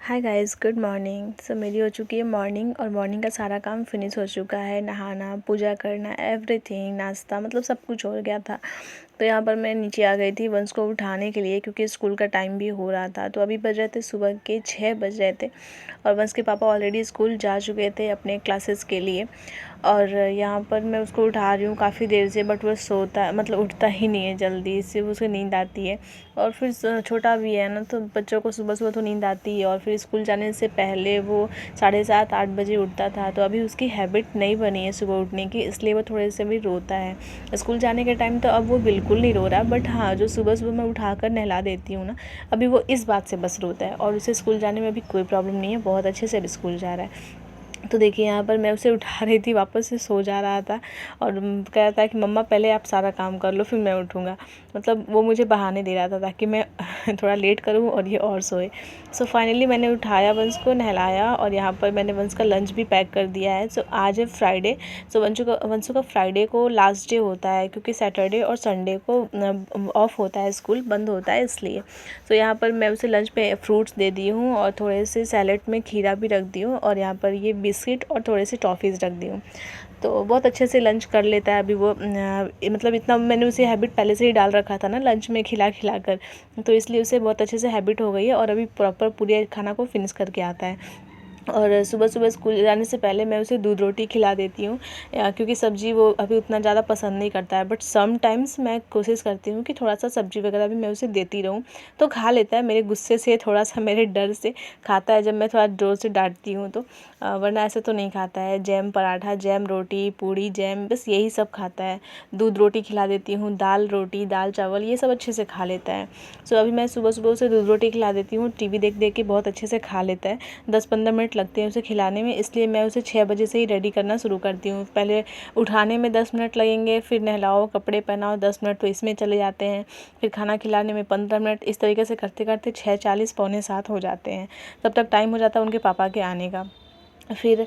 Hi guys, good morning. मेरी हो चुकी है मॉर्निंग और मॉर्निंग का सारा काम फिनिश हो चुका है। नहाना, पूजा करना, एवरीथिंग, नाश्ता, मतलब सब कुछ हो गया था। तो यहाँ पर मैं नीचे आ गई थी वंश को उठाने के लिए, क्योंकि स्कूल का टाइम भी हो रहा था। तो अभी बज रहे थे सुबह के 6 बज रहे थे और वंश के पापा ऑलरेडी स्कूल जा चुके थे अपने क्लासेस के लिए। और यहाँ पर मैं उसको उठा रही हूँ काफ़ी देर से, बट वो सोता, मतलब उठता ही नहीं है जल्दी से, उसे नींद आती है। और फिर छोटा भी है ना, तो बच्चों को सुबह सुबह तो नींद आती है। और फिर स्कूल जाने से पहले वो 7:30-8 बजे उठता था, तो अभी उसकी हैबिट नहीं बनी है सुबह उठने की, इसलिए वो थोड़े से भी रोता है। स्कूल जाने के टाइम तो अब वो बिल्कुल नहीं रो रहा, बट हाँ, जो सुबह सुबह मैं उठा कर नहला देती हूँ ना, अभी वो इस बात से बस रोता है। और उसे स्कूल जाने में अभी कोई प्रॉब्लम नहीं है, बहुत अच्छे से स्कूल जा रहा है। तो देखिए यहाँ पर मैं उसे उठा रही थी, वापस से सो जा रहा था और कह रहा था कि मम्मा पहले आप सारा काम कर लो फिर मैं उठूँगा। मतलब वो मुझे बहाने दे रहा था ताकि मैं थोड़ा लेट करूँ और ये और सोए। सो फाइनली मैंने उठाया वंश को, नहलाया और यहाँ पर मैंने वंश का लंच भी पैक कर दिया है। सो आज है फ्राइडे। सो वंशु का फ्राइडे को लास्ट डे होता है, क्योंकि सैटरडे और संडे को ऑफ होता है, स्कूल बंद होता है इसलिए। तो यहाँ पर मैं उसे लंच पे फ्रूट्स दे दी हूँ और थोड़े से सैलेड में खीरा भी रख दी हूँ और यहाँ पर ये बिस्किट और थोड़े से टॉफ़ीज़ रख दी हूँ। तो बहुत अच्छे से लंच कर लेता है अभी वो। मतलब इतना मैंने उसे हैबिट पहले से ही डाल रखा था ना लंच में खिला खिला कर, तो इसलिए उसे बहुत अच्छे से हैबिट हो गई है और अभी प्रॉपर पूरे खाना को फिनिश करके आता है। और सुबह सुबह स्कूल जाने से पहले मैं उसे दूध रोटी खिला देती हूँ, क्योंकि सब्ज़ी वो अभी उतना ज़्यादा पसंद नहीं करता है। बट सम टाइम्स मैं कोशिश करती हूँ कि थोड़ा सा सब्ज़ी वगैरह भी मैं उसे देती रहूँ, तो खा लेता है। मेरे गुस्से से, थोड़ा सा मेरे डर से खाता है जब मैं थोड़ा ज़ोर से डांटती हूँ तो, वरना ऐसे तो नहीं खाता है। जैम पराठा, जैम रोटी, पूड़ी, जैम, बस यही सब खाता है। दूध रोटी खिला देती हूँ, दाल रोटी, दाल चावल, ये सब अच्छे से खा लेता है। सो अभी मैं सुबह सुबह उसे दूध रोटी खिला देती हूँ, टीवी देख देख के बहुत अच्छे से खा लेता है। 10-15 मिनट लगते हैं उसे खिलाने में, इसलिए मैं उसे 6 बजे से ही रेडी करना शुरू करती हूँ। पहले उठाने में 10 मिनट लगेंगे, फिर नहलाओ, कपड़े पहनाओ, 10 मिनट तो इसमें चले जाते हैं, फिर खाना खिलाने में 15 मिनट, इस तरीके से करते करते 6:40 पौने 7 हो जाते हैं। तब तक टाइम हो जाता है उनके पापा के आने का। फिर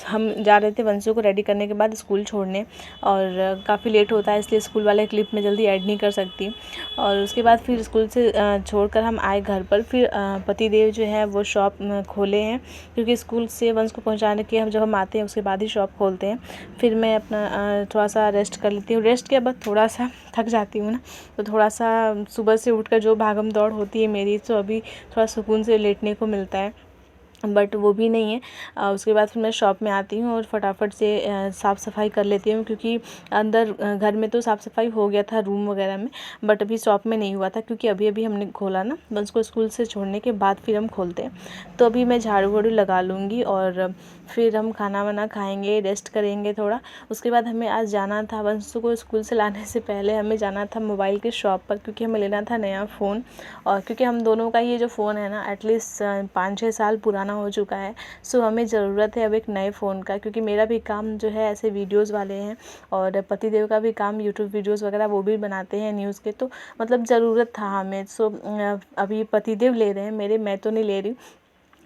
हम जा रहे थे वंशु को रेडी करने के बाद स्कूल छोड़ने, और काफ़ी लेट होता है इसलिए स्कूल वाले क्लिप में जल्दी ऐड नहीं कर सकती। और उसके बाद फिर स्कूल से छोड़कर हम आए घर पर। फिर पतिदेव जो है वो शॉप खोले हैं, क्योंकि स्कूल से वंश को पहुंचाने के हम जब हम आते हैं उसके बाद ही शॉप खोलते हैं। फिर मैं अपना थोड़ा सा रेस्ट कर लेती हूँ। रेस्ट के बाद थोड़ा सा थक जाती हूँ ना, तो थोड़ा सा सुबह से उठकर जो भागम दौड़ होती है मेरी, तो अभी थोड़ा सुकून से लेटने को मिलता है, बट वो भी नहीं है। उसके बाद फिर मैं शॉप में आती हूँ और फटाफट से साफ़ सफाई कर लेती हूँ, क्योंकि अंदर घर में तो साफ़ सफाई हो गया था रूम वगैरह में, बट अभी शॉप में नहीं हुआ था, क्योंकि अभी अभी हमने खोला ना, बस को स्कूल से छोड़ने के बाद फिर हम खोलते हैं। तो अभी मैं झाड़ू वाड़ू लगा लूँगी और फिर हम खाना वाना खाएँगे, रेस्ट करेंगे थोड़ा। उसके बाद हमें आज जाना था, वंशु को स्कूल से लाने से पहले हमें जाना था मोबाइल के शॉप पर, क्योंकि हमें लेना था नया फ़ोन। और क्योंकि हम दोनों का ये जो फ़ोन है ना, एटलीस्ट 5-6 साल पुराना हो चुका है। सो हमें ज़रूरत है अब एक नए फ़ोन का, क्योंकि मेरा भी काम जो है ऐसे वीडियोज़ वाले हैं और पतिदेव का भी काम यूट्यूब वीडियोज़ वगैरह वो भी बनाते हैं न्यूज़ के, तो मतलब ज़रूरत था हमें। सो अभी पतिदेव ले रहे हैं मेरे, मैं तो नहीं ले रही।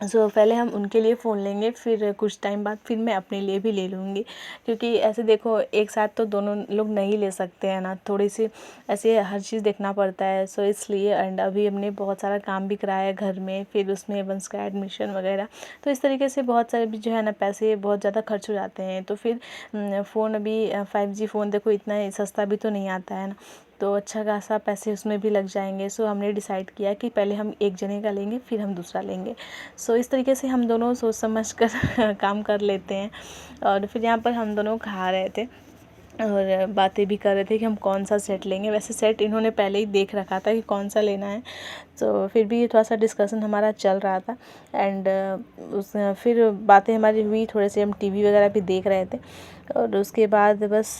सो पहले हम उनके लिए फ़ोन लेंगे, फिर कुछ टाइम बाद फिर मैं अपने लिए भी ले लूँगी, क्योंकि ऐसे देखो एक साथ तो दोनों लोग नहीं ले सकते हैं ना, थोड़ी सी ऐसे हर चीज़ देखना पड़ता है। सो इसलिए, एंड अभी हमने बहुत सारा काम भी कराया है घर में, फिर उसमें वंश का एडमिशन वगैरह, तो इस तरीके से बहुत सारे भी जो है ना पैसे बहुत ज़्यादा खर्च हो जाते हैं। तो फिर फ़ोन अभी 5G फ़ोन देखो इतना सस्ता भी तो नहीं आता है ना, तो अच्छा खासा पैसे उसमें भी लग जाएंगे। सो हमने डिसाइड किया कि पहले हम एक जने का लेंगे फिर हम दूसरा लेंगे। सो इस तरीके से हम दोनों सोच समझ कर काम कर लेते हैं। और फिर यहाँ पर हम दोनों खा रहे थे और बातें भी कर रहे थे कि हम कौन सा सेट लेंगे। वैसे सेट इन्होंने पहले ही देख रखा था कि कौन सा लेना है, तो फिर भी थोड़ा सा डिस्कशन हमारा चल रहा था। एंड फिर बातें हमारी हुई, थोड़े से हम टीवी वगैरह भी देख रहे थे। और उसके बाद बस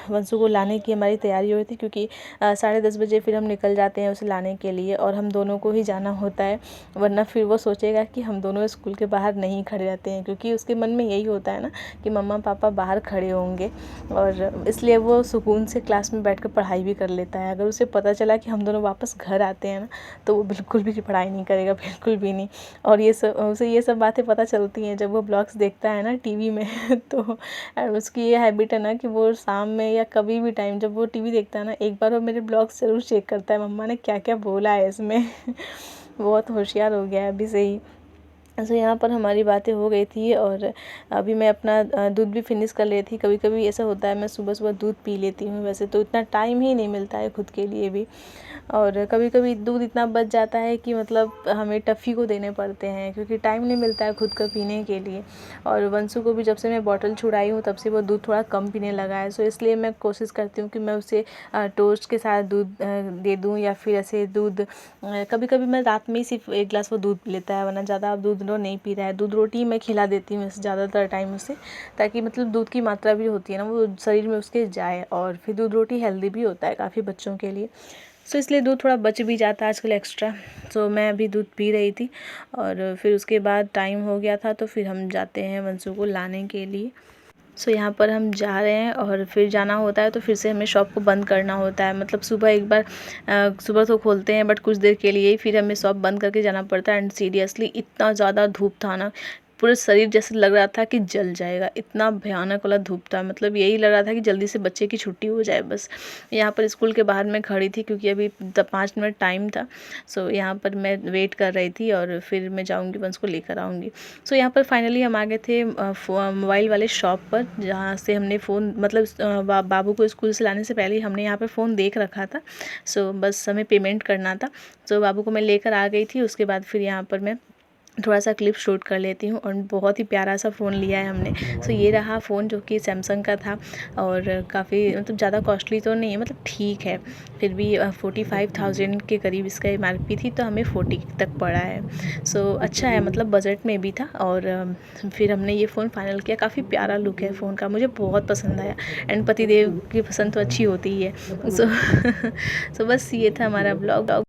वंशु को लाने की हमारी तैयारी हो रही थी, क्योंकि 10:30 बजे फिर हम निकल जाते हैं उसे लाने के लिए, और हम दोनों को ही जाना होता है, वरना फिर वो सोचेगा कि हम दोनों स्कूल के बाहर नहीं खड़े रहते हैं, क्योंकि उसके मन में यही होता है ना कि मम्मा पापा बाहर खड़े होंगे, और इसलिए वो सुकून से क्लास में बैठकर पढ़ाई भी कर लेता है। अगर उसे पता चला कि हम दोनों वापस घर आते हैं ना, तो वो बिल्कुल भी पढ़ाई नहीं करेगा, बिल्कुल भी नहीं। और उसे ये सब बातें पता चलती हैं जब वो ब्लॉग्स देखता है ना टीवी में तो उसकी ये हैबिट है ना कि वो शाम में या कभी भी टाइम जब वो टीवी देखता है ना, एक बार वो मेरे ब्लॉग्स ज़रूर चेक करता है, मम्मा ने क्या क्या बोला है इसमें बहुत होशियार हो गया है अभी से ही। सो यहाँ पर हमारी बातें हो गई थी और अभी मैं अपना दूध भी फिनिश कर लेती थी। कभी कभी ऐसा होता है मैं सुबह सुबह दूध पी लेती हूँ, वैसे तो इतना टाइम ही नहीं मिलता है खुद के लिए भी। और कभी कभी दूध इतना बच जाता है कि मतलब हमें टफ़ी को देने पड़ते हैं क्योंकि टाइम नहीं मिलता है खुद का पीने के लिए। और वंशु को भी जब से मैं बॉटल छुड़ाई हूँ तब से वो दूध थोड़ा कम पीने लगा है। सो इसलिए मैं कोशिश करती हूँ कि मैं उसे टोस्ट के साथ दूध दे दूँ, या फिर ऐसे दूध कभी कभी मैं रात में ही सिर्फ 1 गिलास वो दूध पी लेता है, वरना ज़्यादा अब दूध रो नहीं पी रहा है। दूध रोटी मैं खिला देती हूँ ज़्यादातर टाइम उसे, ताकि मतलब दूध की मात्रा भी होती है ना वो शरीर में उसके जाए। और फिर दूध रोटी हेल्दी भी होता है काफ़ी बच्चों के लिए। सो इसलिए दूध थोड़ा बच भी जाता है आजकल एक्स्ट्रा। सो मैं अभी दूध पी रही थी और फिर उसके बाद टाइम हो गया था तो फिर हम जाते हैं वंशु को लाने के लिए। सो यहाँ पर हम जा रहे हैं और फिर जाना होता है तो फिर से हमें शॉप को बंद करना होता है। मतलब सुबह एक बार सुबह तो खोलते हैं बट कुछ देर के लिए ही, फिर हमें शॉप बंद करके जाना पड़ता है। एंड सीरियसली इतना ज़्यादा धूप था ना, पूरे शरीर जैसे लग रहा था कि जल जाएगा, इतना भयानक वाला धूप था। मतलब यही लग रहा था कि जल्दी से बच्चे की छुट्टी हो जाए बस। यहाँ पर स्कूल के बाहर मैं खड़ी थी क्योंकि अभी 5 मिनट टाइम था। सो यहाँ पर मैं वेट कर रही थी और फिर मैं जाऊँगी वंश को लेकर आऊँगी। सो यहाँ पर फाइनली हम आ गए थे मोबाइल वाले शॉप पर, जहाँ से हमने फ़ोन मतलब बाबू को स्कूल से लाने से पहले ही हमने यहाँ पर फ़ोन देख रखा था। सो बस हमें पेमेंट करना था। सो बाबू को मैं लेकर आ गई थी। उसके बाद फिर यहाँ पर मैं थोड़ा सा क्लिप शूट कर लेती हूँ और बहुत ही प्यारा सा फ़ोन लिया है हमने। सो ये रहा फ़ोन जो कि सैमसंग का था और काफ़ी मतलब ज़्यादा कॉस्टली तो नहीं है, मतलब ठीक है, फिर भी 45,000 के करीब इसका MRP थी तो हमें 40 तक पड़ा है। सो अच्छा है, मतलब बजट में भी था। और फिर हमने ये फ़ोन फाइनल किया। काफ़ी प्यारा लुक है फ़ोन का, मुझे बहुत पसंद आया। एंड पतिदेव की पसंद तो अच्छी होती ही है। सो सो बस ये था हमारा ब्लॉग।